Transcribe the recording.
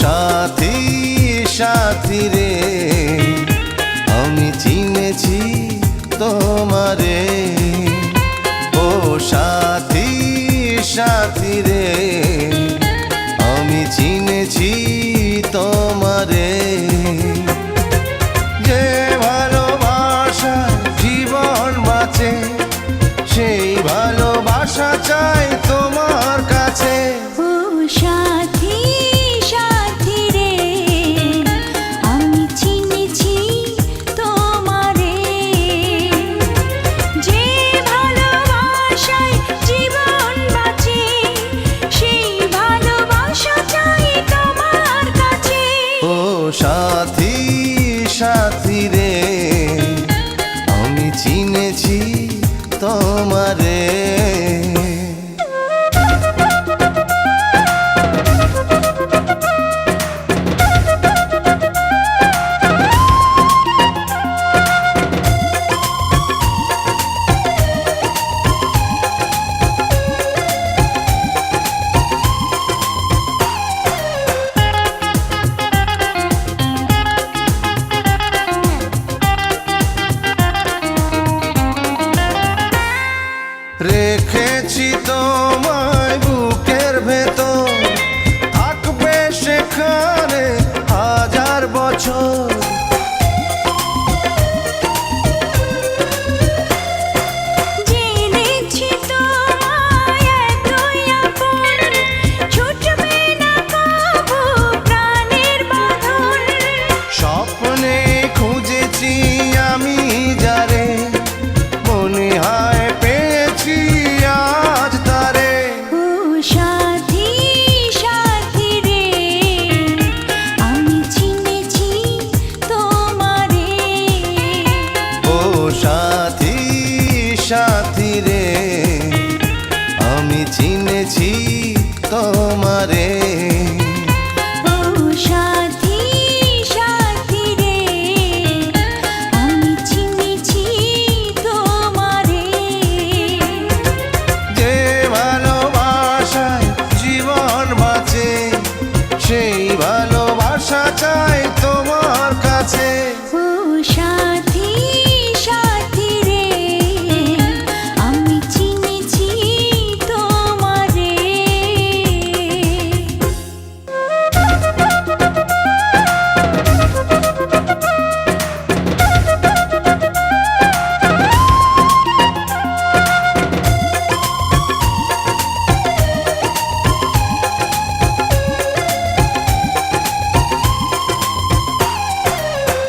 সাথী সাথী রে আমি চিনেছি তোমারে, ও সাথী সাথী রে আমি চিনেছি তোমারে। যে ভালোবাসা জীবন বাঁচে সেই ভালোবাসা চাই তোমার কাছে। ও সাথী সাথী রে আমি চিনেছি তোমারে, যে ভালোবাসায় জীবন বাঁচে সেই ভালোবাসা চাই তোমার কাছে। ও সাথী সাথী রে আমি চিনেছি তোমারে। রেখেছি তোমায় বুকের ভেতর, থাকবে সেখানে হাজার বছর।